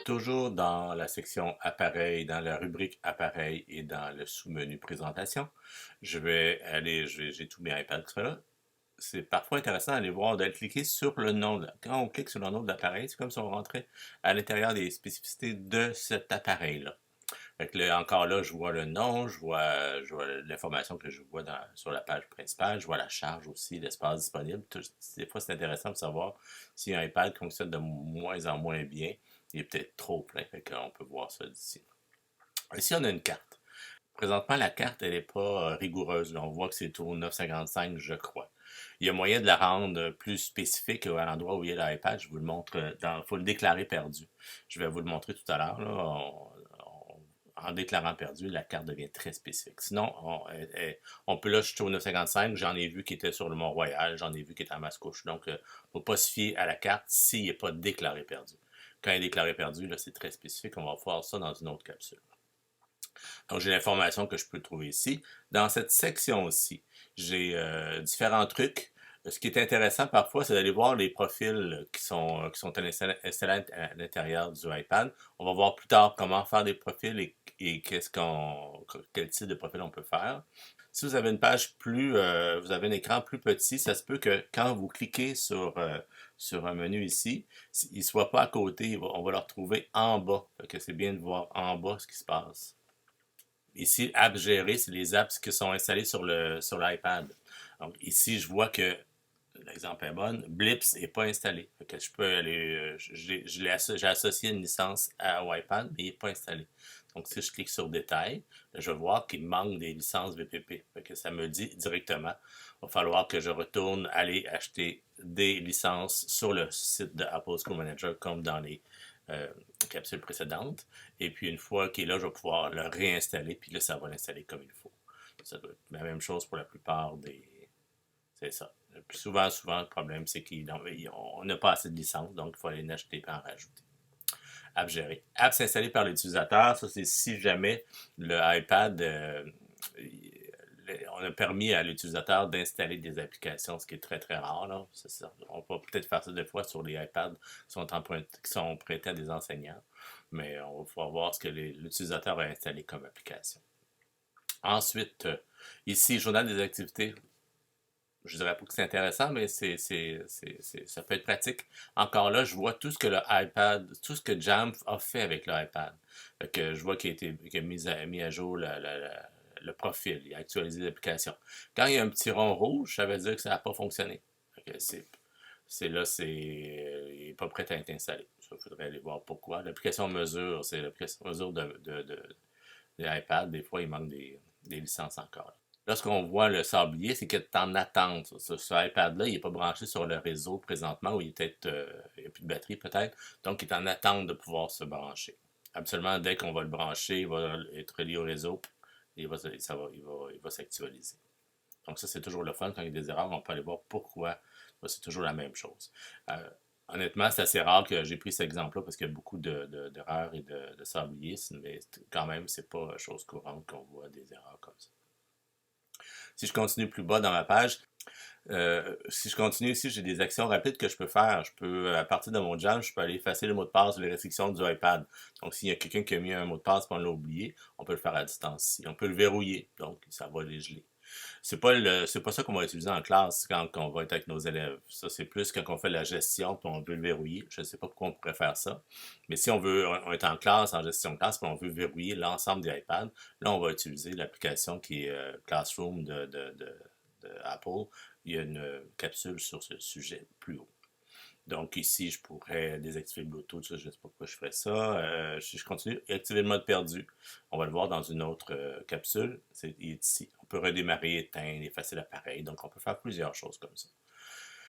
Toujours dans la section appareil, dans la rubrique appareil et dans le sous-menu présentation, j'ai tous mes iPads qui sont là. C'est parfois intéressant d'aller voir, d'aller cliquer sur le nom. Quand on clique sur le nom de l'appareil, c'est comme si on rentrait à l'intérieur des spécificités de cet appareil-là. Fait que là, encore là, je vois le nom, je vois l'information que je vois sur la page principale, je vois la charge aussi, l'espace disponible. Des fois, c'est intéressant de savoir si un iPad fonctionne de moins en moins bien. Il est peut-être trop plein, fait qu'on peut voir ça d'ici. Ici, on a une carte. Présentement, la carte, elle n'est pas rigoureuse. Là, on voit que c'est au 9,55, je crois. Il y a moyen de la rendre plus spécifique à l'endroit où il y a l'iPad. Je vous le montre. Il faut le déclarer perdu. Je vais vous le montrer tout à l'heure. En déclarant perdu, la carte devient très spécifique. Sinon, on peut là, je suis au 9,55. J'en ai vu qui était sur le Mont-Royal. J'en ai vu qui était à Mascouche. Donc, il ne faut pas se fier à la carte s'il n'est pas déclaré perdu. Quand il est déclaré perdu, là, c'est très spécifique. On va voir ça dans une autre capsule. Donc, j'ai l'information que je peux trouver ici. Dans cette section aussi, j'ai différents trucs. Ce qui est intéressant parfois, c'est d'aller voir les profils qui sont installés à l'intérieur du iPad. On va voir plus tard comment faire des profils et quel type de profil on peut faire. Si vous avez une page vous avez un écran plus petit, ça se peut que quand vous cliquez sur un menu ici, il ne soit pas à côté, on va le retrouver en bas. Fait que c'est bien de voir en bas ce qui se passe. Ici, apps gérées, c'est les apps qui sont installées sur l'iPad. Donc ici, je vois que l'exemple est bon, Blips n'est pas installé. Fait que je peux aller, j'ai associé une licence au iPad, mais il n'est pas installé. Donc si je clique sur Détails, je vais voir qu'il manque des licences VPP. Fait que ça me dit directement, il va falloir que je retourne aller acheter des licences sur le site de Apple School Manager comme dans les capsules précédentes. Et puis une fois qu'il est là, je vais pouvoir le réinstaller, puis là, ça va l'installer comme il faut. Ça doit être la même chose pour la plupart des... C'est ça. Puis souvent, le problème, c'est qu'on n'a pas assez de licences, donc il faut aller en acheter et en rajouter. App gérée. Apps installées par l'utilisateur, ça c'est si jamais le iPad, on a permis à l'utilisateur d'installer des applications, ce qui est très très rare. Là. Ça. On peut peut-être faire ça des fois sur les iPads qui sont prêtés à des enseignants, mais on va pouvoir voir ce que l'utilisateur a installé comme application. Ensuite, ici, journal des activités. Je dirais pas que c'est intéressant, mais ça peut être pratique. Encore là, je vois tout ce que le iPad, tout ce que Jamf a fait avec l'iPad. Fait que je vois qu'il a mis à jour le profil, il a actualisé l'application. Quand il y a un petit rond rouge, ça veut dire que ça n'a pas fonctionné. Fait que il n'est pas prêt à être installé. Il faudrait aller voir pourquoi. L'application mesure, c'est l'application mesure de l'iPad. Des fois, il manque des licences encore. Lorsqu'on voit le sablier, c'est qu'il est en attente. Ce iPad-là, il n'est pas branché sur le réseau présentement, où il n'y a plus de batterie peut-être, donc il est en attente de pouvoir se brancher. Absolument, dès qu'on va le brancher, il va être relié au réseau, et il va s'actualiser. Donc ça, c'est toujours le fun. Quand il y a des erreurs, on peut aller voir pourquoi. C'est toujours la même chose. Honnêtement, c'est assez rare que j'ai pris cet exemple-là parce qu'il y a beaucoup d'erreurs et de sabliers, mais quand même, c'est pas chose courante qu'on voit des erreurs comme ça. Si je continue plus bas dans ma page, si je continue ici, j'ai des actions rapides que je peux faire. Je peux, à partir de mon jam, je peux aller effacer le mot de passe ou les restrictions du iPad. Donc, s'il y a quelqu'un qui a mis un mot de passe et on l'a oublié, on peut le faire à distance ici. On peut le verrouiller, donc ça va les geler. C'est pas ça qu'on va utiliser en classe quand on va être avec nos élèves. Ça, c'est plus quand on fait la gestion puis on veut le verrouiller. Je ne sais pas pourquoi on pourrait faire ça. Mais si on est en classe, en gestion de classe, puis on veut verrouiller l'ensemble des iPads, là, on va utiliser l'application qui est Classroom de Apple. Il y a une capsule sur ce sujet plus haut. Donc ici, je pourrais désactiver le Bluetooth, ça, je ne sais pas pourquoi je ferais ça. Si je continue, activer le mode perdu. On va le voir dans une autre capsule. Il est ici. On peut redémarrer, éteindre, effacer l'appareil. Donc on peut faire plusieurs choses comme ça.